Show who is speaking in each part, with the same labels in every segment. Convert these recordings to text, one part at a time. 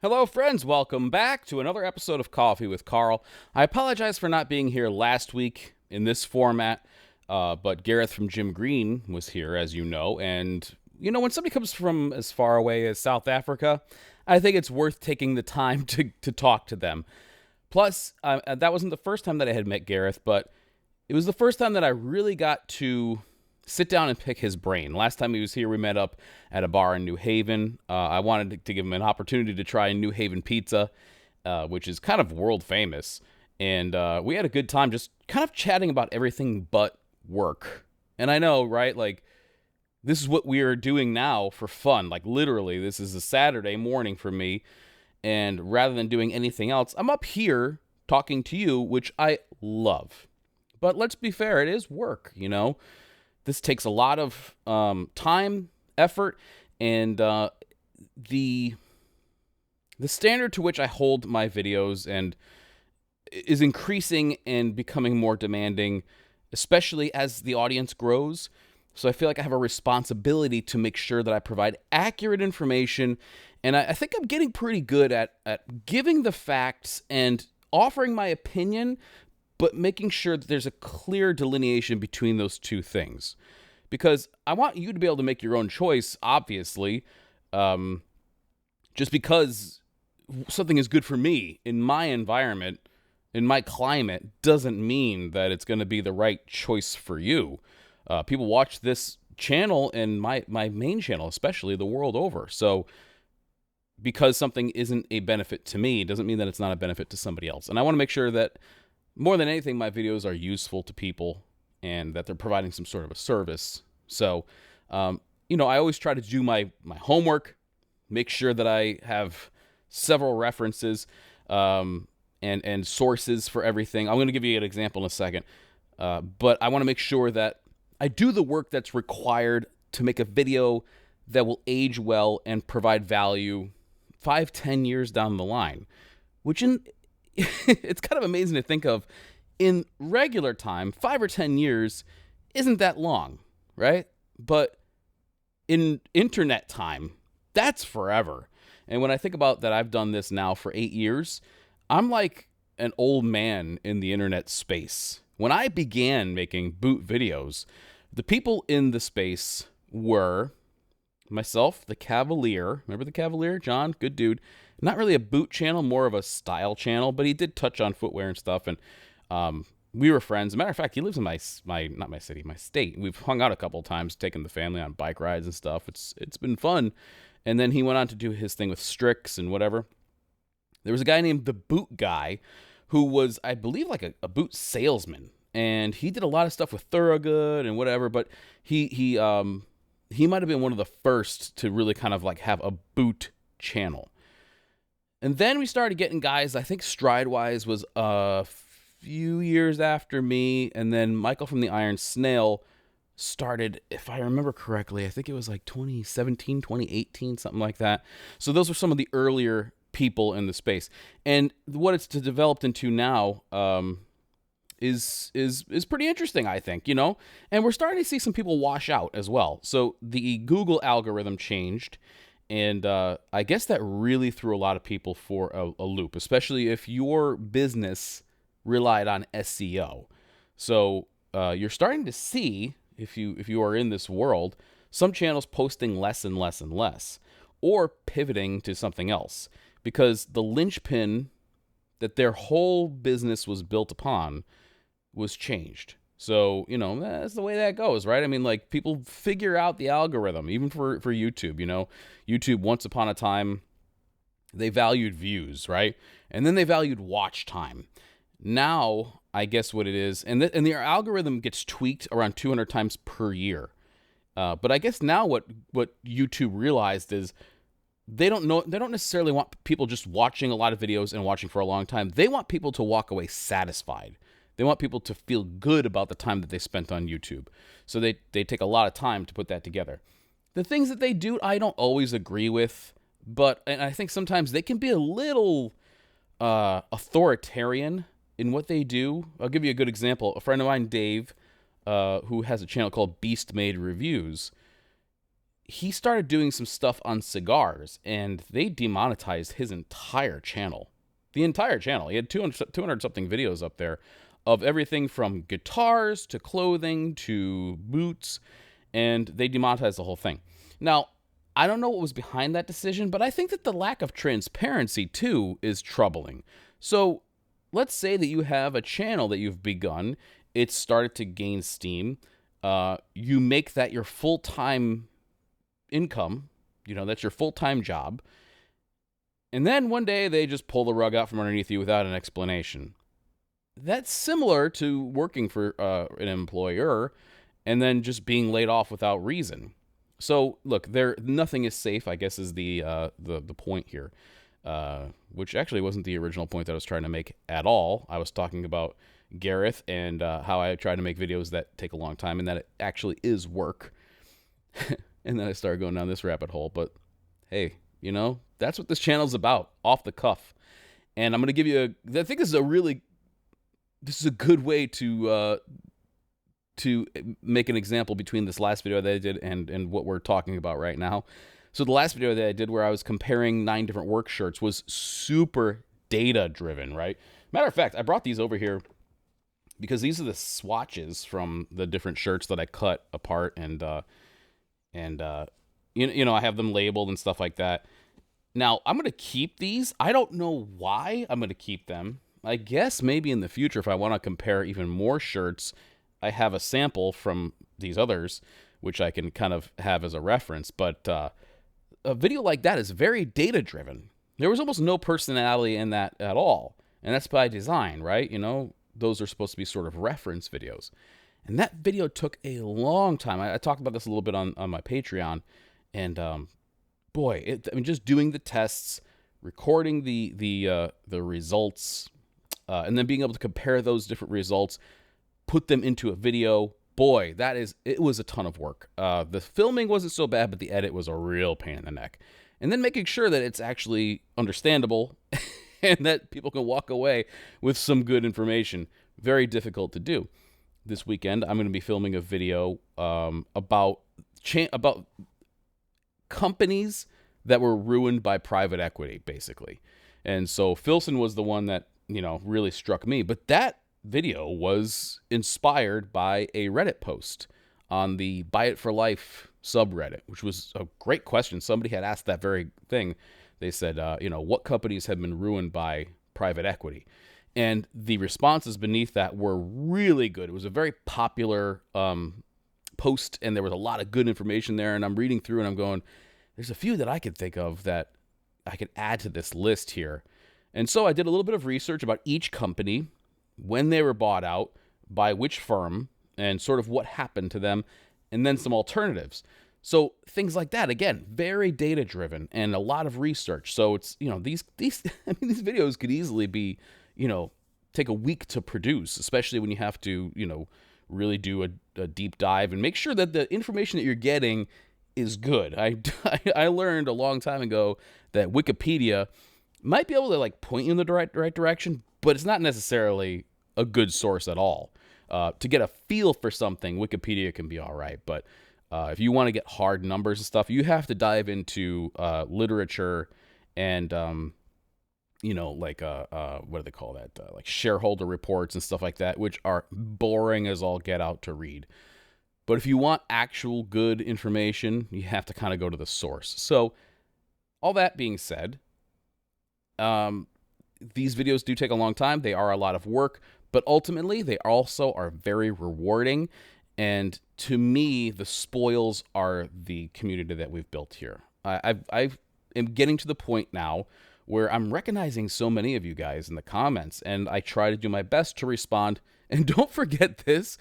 Speaker 1: Hello, friends. Welcome back to another episode of Coffee with Carl. I apologize for not being here last week in this format, but Gareth from Jim Green was here, as you know. And, when somebody comes from as far away as South Africa, I think it's worth taking the time to talk to them. Plus, that wasn't the first time that I had met Gareth, but it was the first time that I really got to sit down and pick his brain. Last time he was here, we met up at a bar in New Haven. I wanted to give him an opportunity to try New Haven pizza, which is kind of world famous. And we had a good time just kind of chatting about everything but work. And I know, right? Like, this is what we are doing now for fun. Like, literally, this is a Saturday morning for me. And rather than doing anything else, I'm up here talking to you, which I love. But let's be fair, it is work, This takes a lot of time, effort, and the standard to which I hold my videos and is increasing and becoming more demanding, especially as the audience grows. So I feel like I have a responsibility to make sure that I provide accurate information, and I think I'm getting pretty good at giving the facts and offering my opinion, but making sure that there's a clear delineation between those two things. Because I want you to be able to make your own choice, obviously. Just because something is good for me in my environment, in my climate, doesn't mean that it's going to be the right choice for you. People watch this channel and my main channel, especially, the world over. So because something isn't a benefit to me, doesn't mean that it's not a benefit to somebody else. And I want to make sure that more than anything, my videos are useful to people and that they're providing some sort of a service. So, I always try to do my homework, make sure that I have several references and sources for everything. I'm going to give you an example in a second, but I want to make sure that I do the work that's required to make a video that will age well and provide value 5-10 years down the line, which it's kind of amazing to think of. In regular time, 5 or 10 years isn't that long, right? But in internet time, that's forever. And when I think about that, I've done this now for 8 years. I'm like an old man in the internet space. When I began making boot videos, the people in the space were myself, the Cavalier. Remember the Cavalier? John, good dude. Not really a boot channel, more of a style channel, but he did touch on footwear and stuff. And we were friends. As a matter of fact, he lives in my not my city, my state. We've hung out a couple of times, taken the family on bike rides and stuff. It's been fun. And then he went on to do his thing with Strix and whatever. There was a guy named the Boot Guy who was, I believe, like a boot salesman. And he did a lot of stuff with Thorogood and whatever, but he might have been one of the first to really kind of like have a boot channel. And then we started getting guys, I think Stridewise was a few years after me, and then Michael from the Iron Snail started, if I remember correctly, I think it was like 2017, 2018, something like that. So those were some of the earlier people in the space. And what it's developed into now is pretty interesting, I think, And we're starting to see some people wash out as well. So the Google algorithm changed, and I guess that really threw a lot of people for a loop, especially if your business relied on SEO. So you're starting to see, if you are in this world, some channels posting less and less and less, or pivoting to something else, because the linchpin that their whole business was built upon was changed. So, that's the way that goes, right? I mean, like, people figure out the algorithm, even for YouTube, YouTube, once upon a time, they valued views, right? And then they valued watch time. Now, I guess what it is, and the algorithm gets tweaked around 200 times per year. But I guess now what YouTube realized is they don't necessarily want people just watching a lot of videos and watching for a long time. They want people to walk away satisfied. They want people to feel good about the time that they spent on YouTube. So they take a lot of time to put that together. The things that they do, I don't always agree with, and I think sometimes they can be a little authoritarian in what they do. I'll give you a good example. A friend of mine, Dave, who has a channel called Beast Made Reviews, he started doing some stuff on cigars, and they demonetized his entire channel. The entire channel. He had 200 something videos up there of everything from guitars to clothing to boots, and they demonetized the whole thing. Now, I don't know what was behind that decision, but I think that the lack of transparency, too, is troubling. So let's say that you have a channel that you've begun. It's started to gain steam. You make that your full-time income. You know, that's your full-time job. And then one day they just pull the rug out from underneath you without an explanation. That's similar to working for an employer and then just being laid off without reason. So look, nothing is safe, I guess, is the point here, which actually wasn't the original point that I was trying to make at all. I was talking about Gareth and how I try to make videos that take a long time and that it actually is work. And then I started going down this rabbit hole. But hey, you know, that's what this channel's about, off the cuff. And I'm going to give you I think this is a good way to make an example between this last video that I did and what we're talking about right now. So the last video that I did where I was comparing 9 different work shirts was super data driven, right? Matter of fact, I brought these over here because these are the swatches from the different shirts that I cut apart and you know, I have them labeled and stuff like that. Now, I'm going to keep these. I don't know why I'm going to keep them. I guess maybe in the future, if I want to compare even more shirts, I have a sample from these others, which I can kind of have as a reference. But a video like that is very data-driven. There was almost no personality in that at all. And that's by design, right? You know, those are supposed to be sort of reference videos. And that video took a long time. I talked about this a little bit on my Patreon. And boy, I mean, just doing the tests, recording the results, and then being able to compare those different results, put them into a video. Boy, it was a ton of work. The filming wasn't so bad, but the edit was a real pain in the neck. And then making sure that it's actually understandable and that people can walk away with some good information. Very difficult to do. This weekend, I'm going to be filming a video about companies that were ruined by private equity, basically. And so Filson was the one that, you know, really struck me. But that video was inspired by a Reddit post on the Buy It for Life subreddit, which was a great question. Somebody had asked that very thing. They said, you know, what companies have been ruined by private equity? And the responses beneath that were really good. It was a very popular post, and there was a lot of good information there. And I'm reading through, and I'm going, there's a few that I could think of that I could add to this list here. And so I did a little bit of research about each company, when they were bought out, by which firm, and sort of what happened to them, and then some alternatives. So things like that, again, very data-driven and a lot of research. So it's, you know, these I mean, these videos could easily be, you know, take a week to produce, especially when you have to, you know, really do a deep dive and make sure that the information that you're getting is good. I learned a long time ago that Wikipedia might be able to like point you in the right direction, but it's not necessarily a good source at all. To get a feel for something, Wikipedia can be all right, but if you want to get hard numbers and stuff, you have to dive into literature and you know, like what do they call that? Like shareholder reports and stuff like that, which are boring as all get out to read. But if you want actual good information, you have to kind of go to the source. So all that being said, these videos do take a long time. They are a lot of work, but ultimately they also are very rewarding. And to me, the spoils are the community that we've built here. I am getting to the point now where I'm recognizing so many of you guys in the comments, and I try to do my best to respond. And don't forget this,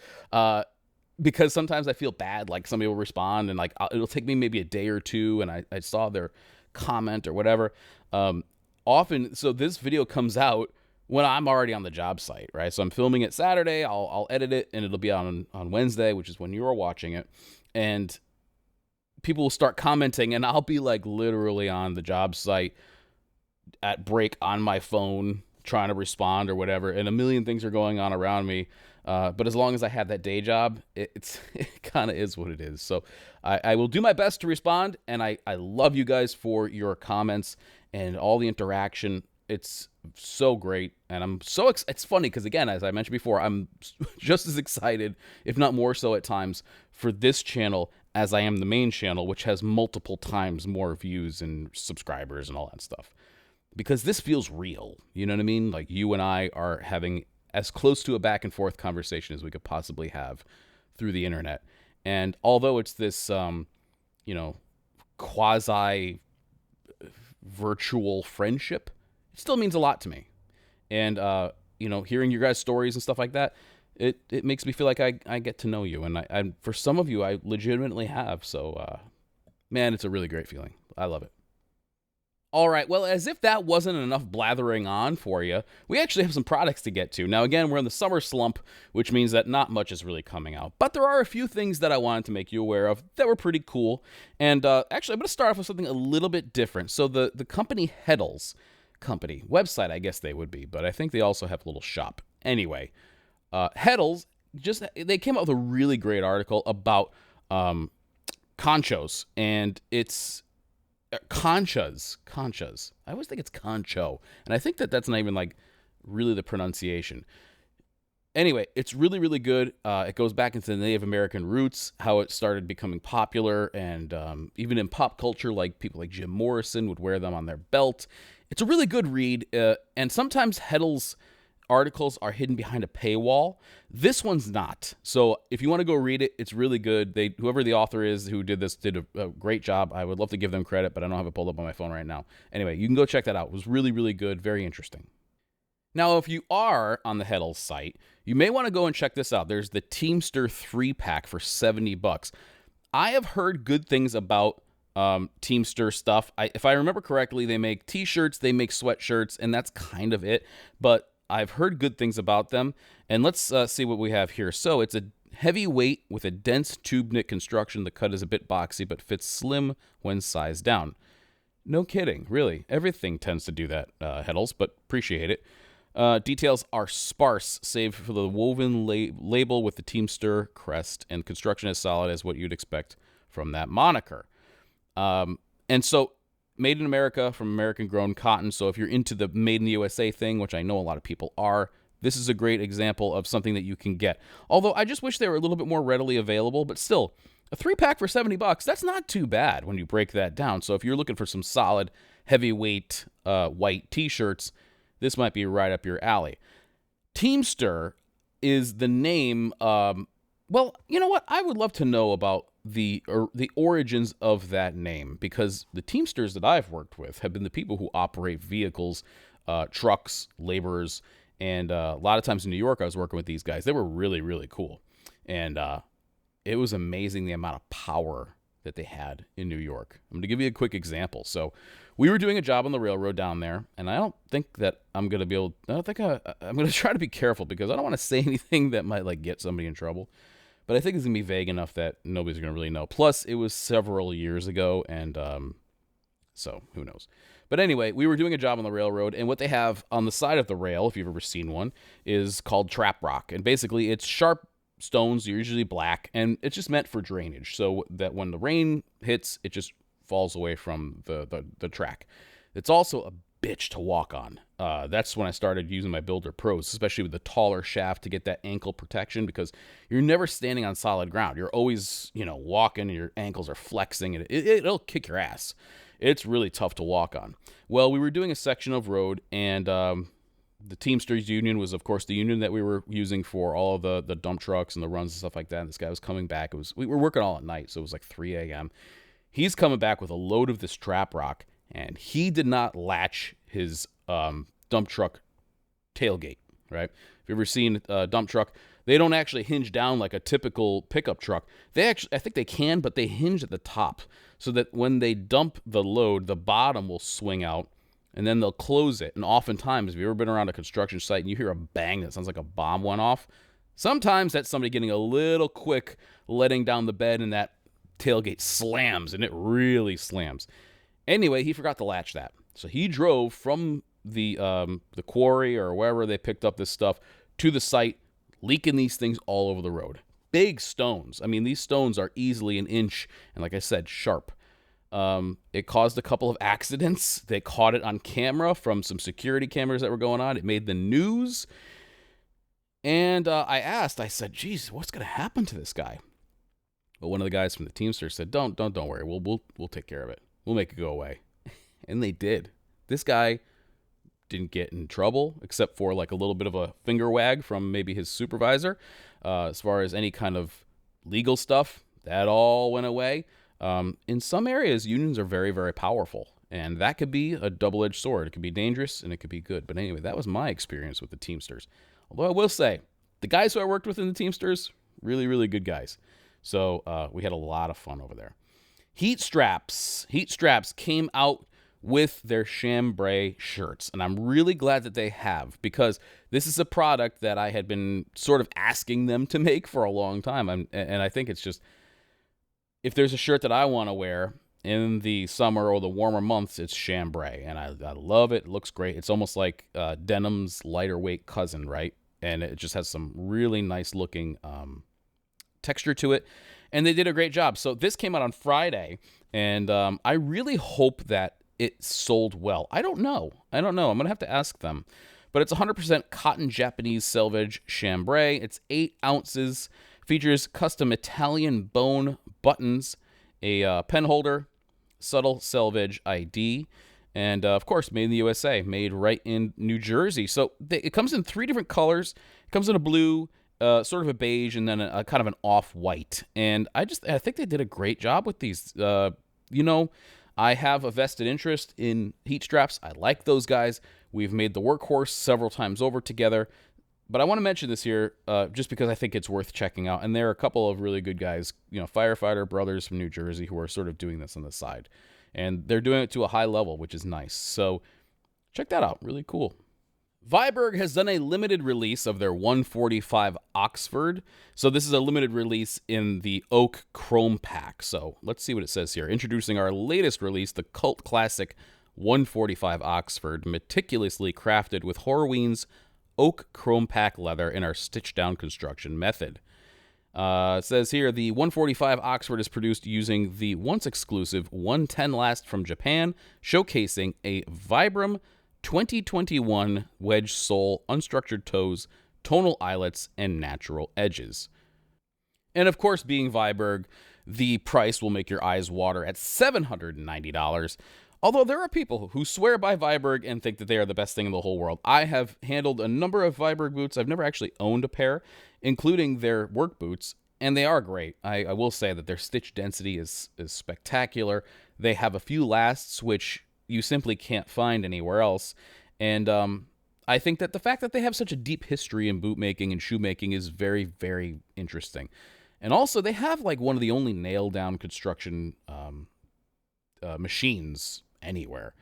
Speaker 1: because sometimes I feel bad, like somebody will respond, and like it'll take me maybe a day or two, and I saw their comment or whatever. Often, so this video comes out when I'm already on the job site, right? So I'm filming it Saturday, I'll edit it, and it'll be on Wednesday, which is when you are watching it. And people will start commenting, and I'll be like literally on the job site at break on my phone, trying to respond or whatever, and a million things are going on around me. But as long as I have that day job, it kind of is what it is. So I will do my best to respond, and I love you guys for your comments and all the interaction. It's so great, and I'm so it's funny because, again, as I mentioned before, I'm just as excited, if not more so at times, for this channel as I am the main channel, which has multiple times more views and subscribers and all that stuff. Because this feels real, you know what I mean? Like, you and I are having as close to a back and forth conversation as we could possibly have through the internet. And although it's this, quasi virtual friendship, it still means a lot to me. And, hearing your guys' stories and stuff like that, it makes me feel like I get to know you. And I for some of you, I legitimately have. So, man, it's a really great feeling. I love it. All right, well, as if that wasn't enough blathering on for you, we actually have some products to get to. Now, again, we're in the summer slump, which means that not much is really coming out. But there are a few things that I wanted to make you aware of that were pretty cool. And actually, I'm going to start off with something a little bit different. So the company Heddles company, website, I guess they would be, but I think they also have a little shop. Anyway, Heddles, they came out with a really great article about conchos, and it's... Conchas. I always think it's concho, and I think that's not even like really the pronunciation. Anyway, it's really, really good. It goes back into the Native American roots, how it started becoming popular, and even in pop culture, like people like Jim Morrison would wear them on their belt. It's a really good read, and sometimes Heddles articles are hidden behind a paywall. This one's not. So if you want to go read it, it's really good. Whoever the author is who did this did a great job. I would love to give them credit, but I don't have it pulled up on my phone right now. Anyway, you can go check that out. It was really, really good. Very interesting. Now, if you are on the Heddles site, you may want to go and check this out. There's the Teamster 3-pack for $70. I have heard good things about Teamster stuff. If I remember correctly, they make t-shirts, they make sweatshirts, and that's kind of it. But I've heard good things about them, and let's see what we have here. So it's a heavy weight with a dense tube knit construction. The cut is a bit boxy, but fits slim when sized down. No kidding, really. Everything tends to do that, Heddles, but appreciate it. Details are sparse, save for the woven label with the Teamster crest, and construction is solid as what you'd expect from that moniker. And so, made in America from American-grown cotton. So if you're into the made in the USA thing, which I know a lot of people are, this is a great example of something that you can get. Although I just wish they were a little bit more readily available, but still, a 3-pack for $70, that's not too bad when you break that down. So if you're looking for some solid, heavyweight white t-shirts, this might be right up your alley. Teamster is the name. Well, you know what? I would love to know about the origins of that name, because the Teamsters that I've worked with have been the people who operate vehicles, trucks, laborers, and a lot of times in New York I was working with these guys. They were really, really cool, and it was amazing the amount of power that they had in New York. I'm going to give you a quick example. So we were doing a job on the railroad down there, and I don't think that I'm going to be able, I'm going to try to be careful because I don't want to say anything that might like get somebody in trouble. But I think it's going to be vague enough that nobody's going to really know. Plus, it was several years ago, and so who knows. But anyway, we were doing a job on the railroad, and what they have on the side of the rail, if you've ever seen one, is called trap rock. And basically, it's sharp stones, usually black, and it's just meant for drainage, so that when the rain hits, it just falls away from the track. It's also a bitch to walk on. That's when I started using my Builder Pros, especially with the taller shaft to get that ankle protection, because you're never standing on solid ground. You're always, walking and your ankles are flexing, and it'll kick your ass. It's really tough to walk on. Well, we were doing a section of road, and the Teamsters Union was, of course, the union that we were using for all of the dump trucks and the runs and stuff like that. And this guy was coming back. We were working all at night, so it was like 3 a.m. He's coming back with a load of this trap rock, and he did not latch his dump truck tailgate, right? If you've ever seen a dump truck, they don't actually hinge down like a typical pickup truck. I think they can, but they hinge at the top so that when they dump the load, the bottom will swing out, and then they'll close it. And oftentimes, if you've ever been around a construction site and you hear a bang that sounds like a bomb went off, sometimes that's somebody getting a little quick, letting down the bed, and that tailgate slams, and it really slams. Anyway, he forgot to latch that. So he drove from the quarry or wherever they picked up this stuff to the site, leaking these things all over the road. Big stones. I mean, these stones are easily an inch, and like I said, sharp. It caused a couple of accidents. They caught it on camera from some security cameras that were going on. It made the news. And I said, geez, what's going to happen to this guy? But one of the guys from the Teamster said, don't worry. We'll take care of it. We'll make it go away. And they did. This guy didn't get in trouble, except for like a little bit of a finger wag from maybe his supervisor. As far as any kind of legal stuff, that all went away. In some areas, unions are very, very powerful, and that could be a double-edged sword. It could be dangerous, and it could be good. But anyway, that was my experience with the Teamsters. Although I will say, the guys who I worked with in the Teamsters, really, really good guys. So we had a lot of fun over there. Heat straps came out with their Chambray shirts, and I'm really glad that they have, because this is a product that I had been sort of asking them to make for a long time, and I think it's just, if there's a shirt that I want to wear in the summer or the warmer months, it's Chambray, and I love it. It looks great. It's almost like denim's lighter weight cousin, right? And it just has some really nice looking texture to it, and they did a great job. So this came out on Friday, and I really hope that it sold well. I don't know. I'm going to have to ask them. But it's 100% cotton Japanese selvage Chambray. It's 8 ounces. Features custom Italian bone buttons, a pen holder, subtle selvage ID, and of course, made in the USA, made right in New Jersey. So it comes in 3 different colors. It comes in a blue, sort of a beige, and then a kind of an off-white. And I think they did a great job with these. I have a vested interest in heat straps. I like those guys. We've made the workhorse several times over together. But I want to mention this here just because I think it's worth checking out. And there are a couple of really good guys, firefighter brothers from New Jersey who are sort of doing this on the side. And they're doing it to a high level, which is nice. So check that out. Really cool. Viberg has done a limited release of their 145 Oxford. So this is a limited release in the Oak Chrome Pack. So let's see what it says here. Introducing our latest release, the cult classic 145 Oxford, meticulously crafted with Horween's Oak Chrome Pack leather in our stitch-down construction method. It says here, the 145 Oxford is produced using the once exclusive 110 last from Japan, showcasing a Vibram 2021 wedge sole, unstructured toes, tonal eyelets, and natural edges. And of course, being Viberg, the price will make your eyes water at $790. Although there are people who swear by Viberg and think that they are the best thing in the whole world. I have handled a number of Viberg boots. I've never actually owned a pair, including their work boots, and they are great. I will say that their stitch density is spectacular. They have a few lasts, which you simply can't find anywhere else. And I think that the fact that they have such a deep history in boot making and shoe making is very, very interesting. And also, they have like one of the only nail-down construction machines anywhere.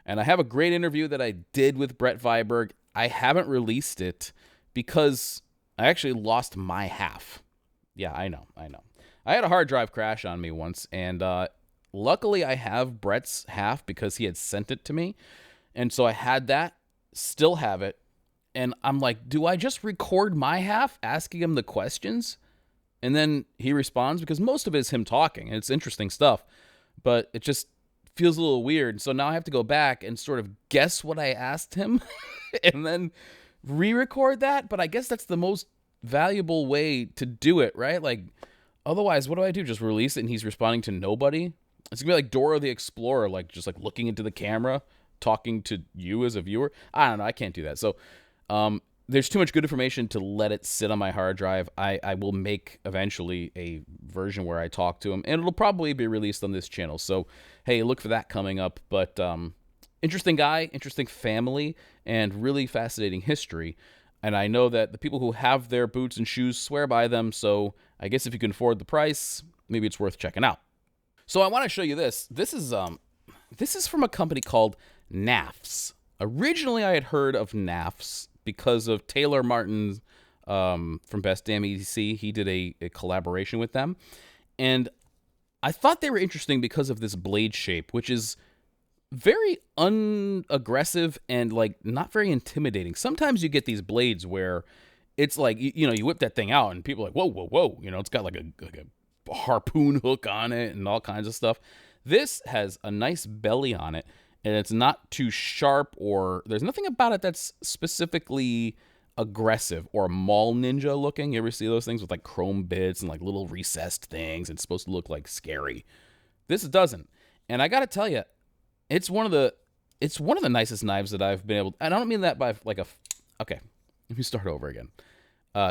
Speaker 1: And I have a great interview that I did with Brett Viberg. I haven't released it because I actually lost my half. Yeah, I know. I had a hard drive crash on me once, and luckily I have Brett's half because he had sent it to me. And so I had that, still have it, and I'm like, do I just record my half asking him the questions? And then he responds, because most of it is him talking, and it's interesting stuff, but it just feels a little weird. So now I have to go back and sort of guess what I asked him and then re-record that. But I guess that's the most valuable way to do it, right? Like, otherwise, what do I do? Just release it and he's responding to nobody? It's gonna be like Dora the Explorer, like just like looking into the camera, talking to you as a viewer. I don't know. I can't do that. So there's too much good information to let it sit on my hard drive. I will make eventually a version where I talk to him, and it'll probably be released on this channel. So, hey, look for that coming up. But interesting guy, interesting family, and really fascinating history. And I know that the people who have their boots and shoes swear by them, so I guess if you can afford the price, maybe it's worth checking out. So I want to show you this. This is from a company called Knafs. Originally, I had heard of Knafs because of Taylor Martin from Best Damn EDC. He did a collaboration with them. And I thought they were interesting because of this blade shape, which is very unaggressive and like not very intimidating. Sometimes you get these blades where it's like you whip that thing out and people are like, whoa, whoa, whoa. It's got like a harpoon hook on it and all kinds of stuff. This has a nice belly on it, and it's not too sharp, or there's nothing about it that's specifically aggressive or mall ninja looking. You ever see those things with like chrome bits and like little recessed things? It's supposed to look like scary. This doesn't. And I got to tell you, it's one of the nicest knives that I've been able. And I don't mean that by like a. Okay, let me start over again.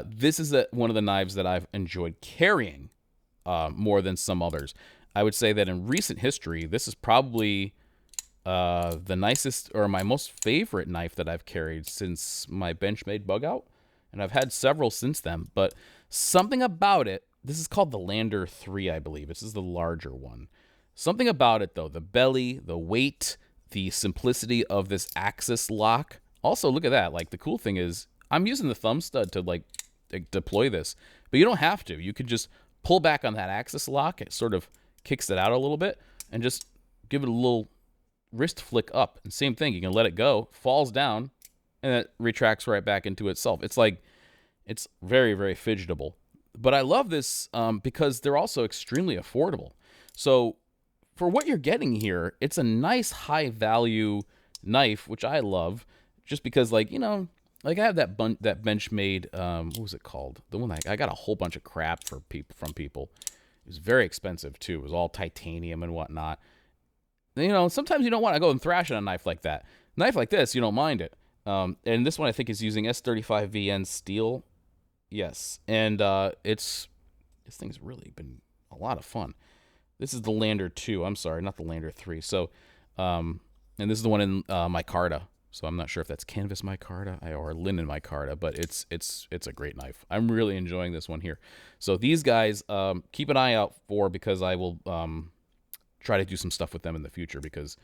Speaker 1: This is one of the knives that I've enjoyed carrying more than some others. I would say that in recent history, this is probably the nicest or my most favorite knife that I've carried since my Benchmade bug out. And I've had several since then. But something about it, this is called the Lander 3, I believe. This is the larger one. Something about it, though, the belly, the weight, the simplicity of this axis lock. Also, look at that. Like, the cool thing is, I'm using the thumb stud to, like deploy this. But you don't have to. You could just pull back on that axis lock. It sort of kicks it out a little bit. And just give it a little wrist flick up. And same thing. You can let it go. Falls down. And it retracts right back into itself. It's like, it's very, very fidgetable. But I love this because they're also extremely affordable. So for what you're getting here, it's a nice high value knife, which I love, just because like I have that Benchmade, what was it called? The one I got a whole bunch of crap from people. It was very expensive too. It was all titanium and whatnot. Sometimes you don't want to go and thrash on a knife like that. A knife like this, you don't mind it. And this one I think is using S35VN steel. Yes, and this thing's really been a lot of fun. This is the Lander 2. I'm sorry, not the Lander 3. So, and this is the one in micarta. So I'm not sure if that's canvas micarta or linen micarta, but it's a great knife. I'm really enjoying this one here. So these guys, keep an eye out for, because I will try to do some stuff with them in the future, because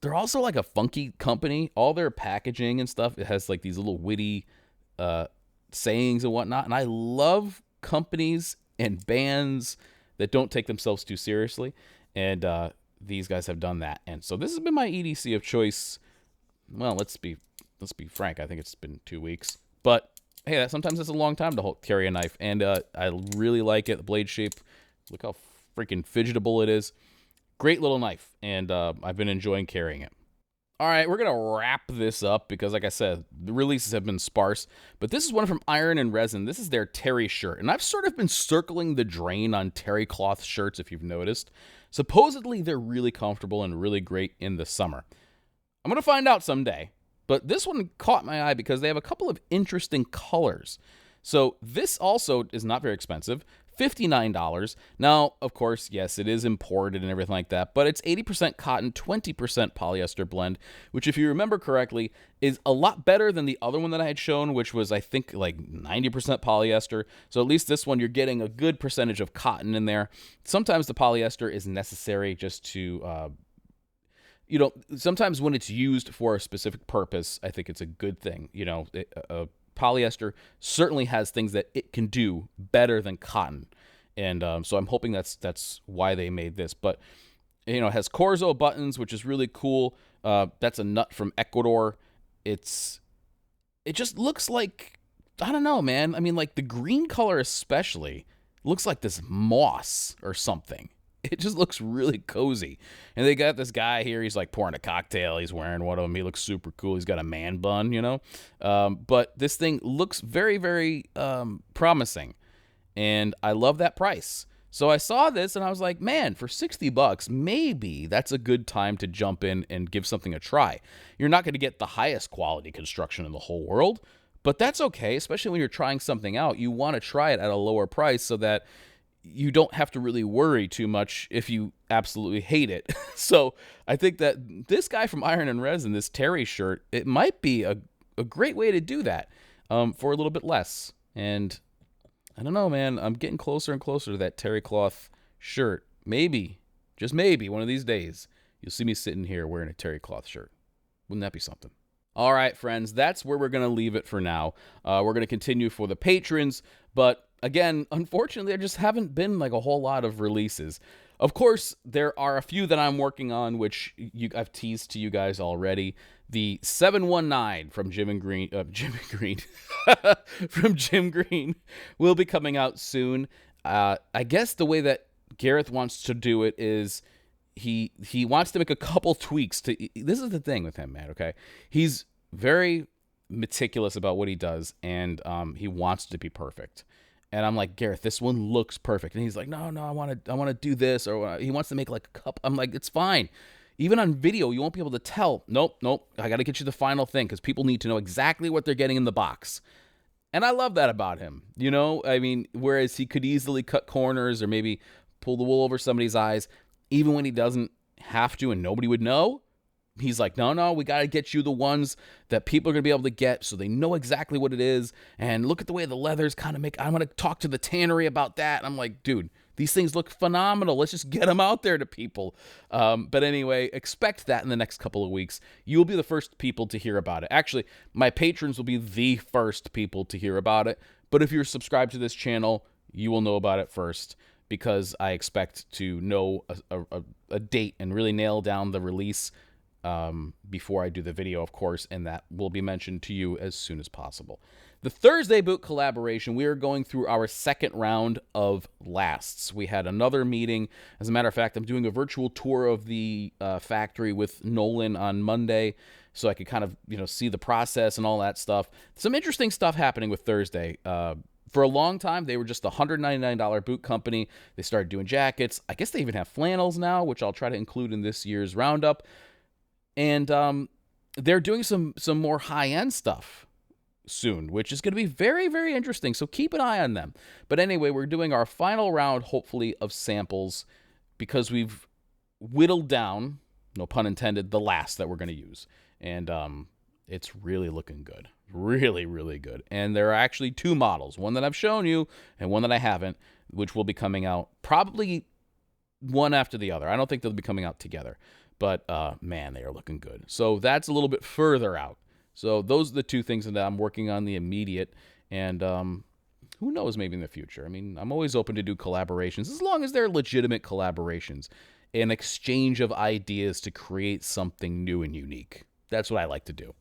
Speaker 1: they're also like a funky company. All their packaging and stuff, it has like these little witty sayings and whatnot. And I love companies and bands that don't take themselves too seriously, and these guys have done that. And so this has been my EDC of choice. Well, let's be frank. I think it's been 2 weeks, but hey, sometimes it's a long time to carry a knife, and I really like it. The blade shape, look how freaking fidgetable it is. Great little knife, and I've been enjoying carrying it. All right, we're going to wrap this up because, like I said, the releases have been sparse. But this is one from Iron and Resin. This is their terry shirt. And I've sort of been circling the drain on terry cloth shirts, if you've noticed. Supposedly, they're really comfortable and really great in the summer. I'm going to find out someday. But this one caught my eye because they have a couple of interesting colors. So this also is not very expensive. $59. Now, of course, yes, it is imported and everything like that, but it's 80% cotton, 20% polyester blend, which, if you remember correctly, is a lot better than the other one that I had shown, which was, I think, like 90% polyester. So at least this one, you're getting a good percentage of cotton in there. Sometimes the polyester is necessary just to, sometimes when it's used for a specific purpose, I think it's a good thing. Polyester certainly has things that it can do better than cotton, and so I'm hoping that's why they made this. But it has Corzo buttons, which is really cool. That's a nut from Ecuador. It just looks like, I don't know, man. I mean, like the green color especially looks like this moss or something. It just looks really cozy. And they got this guy here. He's like pouring a cocktail. He's wearing one of them. He looks super cool. He's got a man bun, But this thing looks very, very promising. And I love that price. So I saw this and I was like, man, for $60, maybe that's a good time to jump in and give something a try. You're not going to get the highest quality construction in the whole world, but that's okay, especially when you're trying something out. You want to try it at a lower price so that you don't have to really worry too much if you absolutely hate it. So I think that this guy from Iron and Resin, this terry shirt, it might be a great way to do that for a little bit less. And I don't know, man. I'm getting closer and closer to that terry cloth shirt. Maybe, just maybe, one of these days, you'll see me sitting here wearing a terry cloth shirt. Wouldn't that be something? All right, friends, that's where we're going to leave it for now. We're going to continue for the patrons, but again, unfortunately, there just haven't been like a whole lot of releases. Of course, there are a few that I'm working on, which I've teased to you guys already. The 719 from Jim Green, from Jim Green, will be coming out soon. I guess the way that Gareth wants to do it is he wants to make a couple tweaks to. This is the thing with him, man. Okay, he's very meticulous about what he does, and he wants to be perfect. And I'm like, Gareth, this one looks perfect. And he's like, no, I want to do this, or he wants to make like a cup. I'm like, it's fine. Even on video, you won't be able to tell. Nope. I got to get you the final thing because people need to know exactly what they're getting in the box. And I love that about him. You know, I mean, whereas he could easily cut corners or maybe pull the wool over somebody's eyes, even when he doesn't have to and nobody would know, he's like, no, we got to get you the ones that people are going to be able to get so they know exactly what it is. And look at the way the leathers kind of make, I'm going to talk to the tannery about that. And I'm like, dude, these things look phenomenal. Let's just get them out there to people. But anyway, expect that in the next couple of weeks. You'll be the first people to hear about it. Actually, my patrons will be the first people to hear about it. But if you're subscribed to this channel, you will know about it first because I expect to know a date and really nail down the release before I do the video, of course, and that will be mentioned to you as soon as possible. The Thursday Boot collaboration, we are going through our second round of lasts. We had another meeting. As a matter of fact, I'm doing a virtual tour of the factory with Nolan on Monday so I could kind of, see the process and all that stuff. Some interesting stuff happening with Thursday. For a long time, they were just a $199 boot company. They started doing jackets. I guess they even have flannels now, which I'll try to include in this year's roundup. And they're doing some more high-end stuff soon, which is going to be very, very interesting. So keep an eye on them. But anyway, we're doing our final round, hopefully, of samples because we've whittled down, no pun intended, the last that we're going to use. And it's really looking good. Really, really good. And there are actually two models, one that I've shown you and one that I haven't, which will be coming out probably one after the other. I don't think they'll be coming out together. But, man, they are looking good. So that's a little bit further out. So those are the two things that I'm working on, the immediate. And who knows, maybe in the future. I mean, I'm always open to do collaborations, as long as they're legitimate collaborations. An exchange of ideas to create something new and unique. That's what I like to do.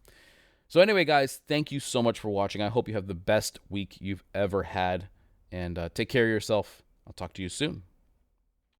Speaker 1: So anyway, guys, thank you so much for watching. I hope you have the best week you've ever had. And take care of yourself. I'll talk to you soon.